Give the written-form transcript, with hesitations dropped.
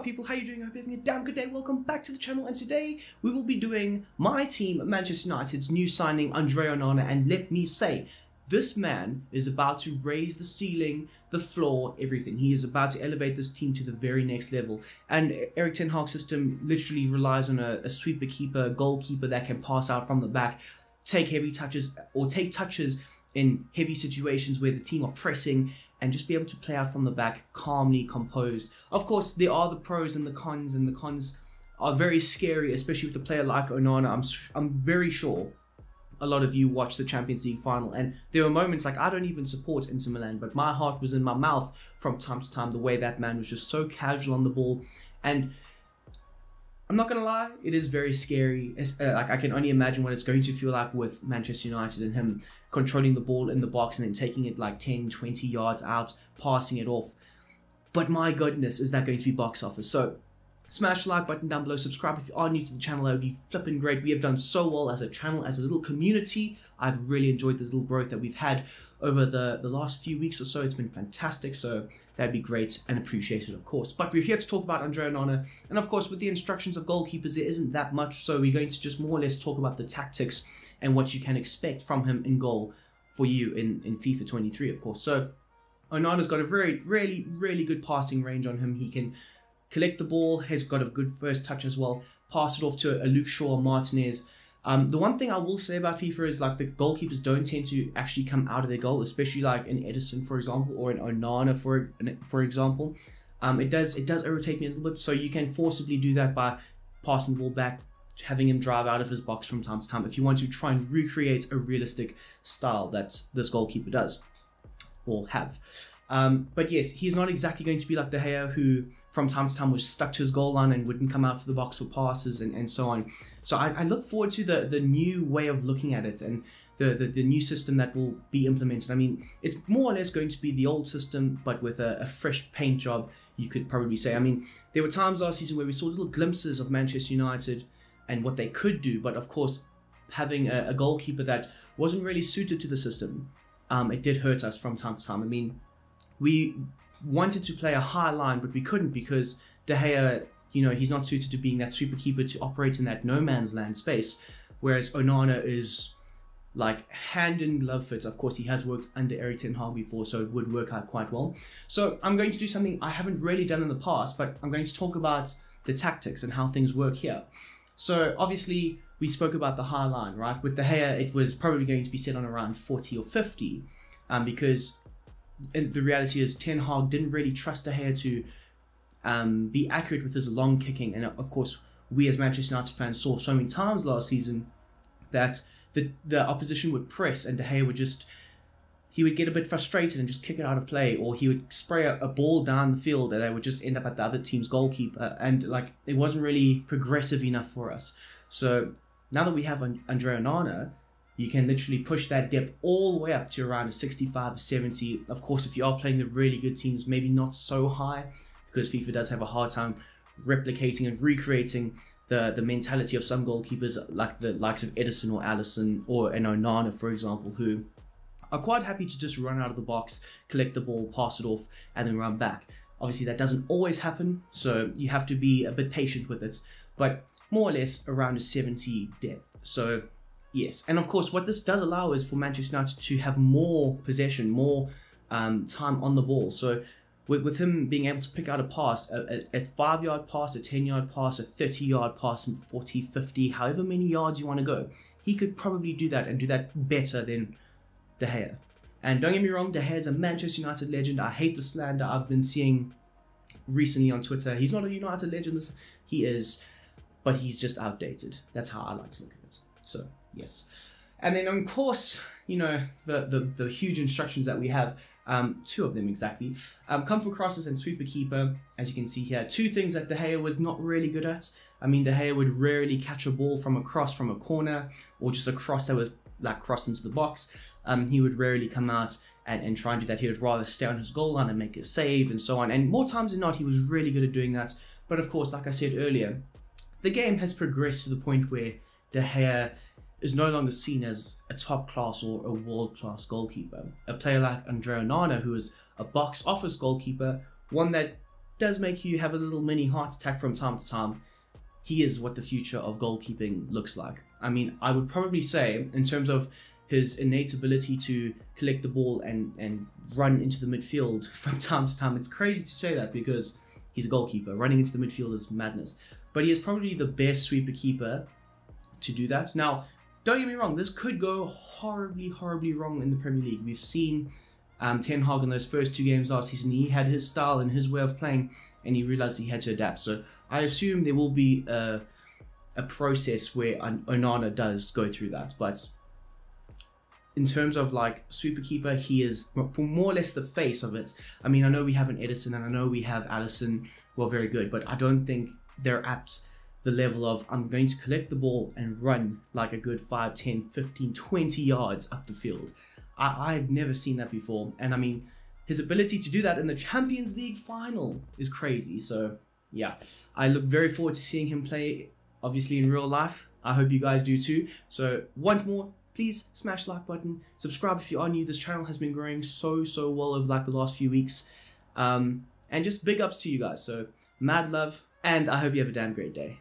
up, people? How you doing? I hope you're having a damn good day. Welcome back to the channel, and today we will be doing my team, Manchester United's new signing, Andre Onana, and let me say, this man is about to raise the ceiling, the floor, everything. He is about to elevate this team to the very next level, and Erik ten Hag's system literally relies on a sweeper keeper, goalkeeper that can pass out from the back, take heavy touches, or take touches in heavy situations where the team are pressing, and just be able to play out from the back, calmly, composed. Of course, there are the pros and the cons are very scary, especially with a player like Onana. I'm very sure a lot of you watched the Champions League final, and there were moments like, I don't even support Inter Milan, but my heart was in my mouth from time to time, the way that man was just so casual on the ball. And I'm not going to lie, it is very scary. Like, I can only imagine what it's going to feel like with Manchester United and him controlling the ball in the box and then taking it like 10, 20 yards out, passing it off. But my goodness, is that going to be box office? So smash the like button down below, subscribe if you are new to the channel, that would be flipping great. We have done so well as a channel, as a little community. I've really enjoyed the little growth that we've had over the last few weeks or so. It's been fantastic, so that'd be great and appreciated, of course. But we're here to talk about Andre Onana, and of course with the instructions of goalkeepers there isn't that much, so we're going to just more or less talk about the tactics and what you can expect from him in goal for you in FIFA 23, of course. So Onana's got a really good passing range on him. He can collect the ball, has got a good first touch as well, pass it off to a Luke Shaw or Martinez. The one thing I will say about FIFA is like the goalkeepers don't tend to actually come out of their goal, especially like in Edison, for example, or in Onana, for example. It does irritate me a little bit, so you can forcibly do that by passing the ball back, having him drive out of his box from time to time if you want to try and recreate a realistic style that this goalkeeper does or have. But yes, he's not exactly going to be like De Gea, who from time to time was stuck to his goal line and wouldn't come out for the box for passes and so on. So I look forward to the new way of looking at it and the new system that will be implemented. I mean, it's more or less going to be the old system, but with a fresh paint job, you could probably say. I mean, there were times last season where we saw little glimpses of Manchester United and what they could do, but of course, having a goalkeeper that wasn't really suited to the system, it did hurt us from time to time. I mean, we wanted to play a high line, but we couldn't because De Gea, you know, he's not suited to being that super keeper to operate in that no man's land space, whereas Onana is like hand in glove fit. Of course, he has worked under Erik ten Hag before, so it would work out quite well. So I'm going to do something I haven't really done in the past, but I'm going to talk about the tactics and how things work here. So obviously we spoke about the high line, right? With De Gea, it was probably going to be set on around 40 or 50, because the reality is Ten Hag didn't really trust De Gea to be accurate with his long kicking. And of course, we as Manchester United fans saw so many times last season that the opposition would press and De Gea would he would get a bit frustrated and just kick it out of play, or he would spray a ball down the field and they would just end up at the other team's goalkeeper, and like it wasn't really progressive enough for us. So now that we have Andre Onana, you can literally push that depth all the way up to around a 65 or 70. Of course, if you are playing the really good teams, maybe not so high, because FIFA does have a hard time replicating and recreating the mentality of some goalkeepers, like the likes of Edison or Alisson or an Onana, for example, who are quite happy to just run out of the box, collect the ball, pass it off, and then run back. Obviously, that doesn't always happen, so you have to be a bit patient with it, but more or less around a 70 depth. So yes, and of course, what this does allow is for Manchester United to have more possession, more time on the ball. So with him being able to pick out a pass, a 5-yard pass, a 10-yard pass, a 30-yard pass, 40, 50, however many yards you want to go, he could probably do that and do that better than De Gea. And don't get me wrong, De Gea is a Manchester United legend. I hate the slander I've been seeing recently on Twitter. He's not a United legend, he is, but he's just outdated. That's how I like to look at it. So yes. And then of course, you know, the huge instructions that we have, two of them exactly, come for crosses and sweeper keeper. As you can see here, two things that De Gea was not really good at. I mean, De Gea would rarely catch a ball from a cross from a corner, or just a cross that was like crossed into the box. He would rarely come out and try and do that. He would rather stay on his goal line and make a save and so on. And more times than not, he was really good at doing that. But of course, like I said earlier, the game has progressed to the point where De Gea is no longer seen as a top class or a world class goalkeeper. A player like Andre Onana, who is a box office goalkeeper, one that does make you have a little mini heart attack from time to time, he is what the future of goalkeeping looks like. I mean, I would probably say, in terms of his innate ability to collect the ball and run into the midfield from time to time, it's crazy to say that because he's a goalkeeper. Running into the midfield is madness. But he is probably the best sweeper keeper to do that. Now, don't get me wrong, this could go horribly, horribly wrong in the Premier League. We've seen Ten Hag in those first 2 games last season. He had his style and his way of playing, and he realized he had to adapt. So I assume there will be a process where Onana does go through that. But in terms of like sweeper keeper, he is more or less the face of it. I mean, I know we have an Edison and I know we have Allison who are very good, but I don't think they're at the level of I'm going to collect the ball and run like a good 5, 10, 15, 20 yards up the field. I've never seen that before. And I mean, his ability to do that in the Champions League final is crazy. So yeah, I look very forward to seeing him play, obviously, in real life. I hope you guys do too. So once more, please smash the like button. Subscribe if you are new. This channel has been growing so well over like the last few weeks. And just big ups to you guys. So mad love, and I hope you have a damn great day.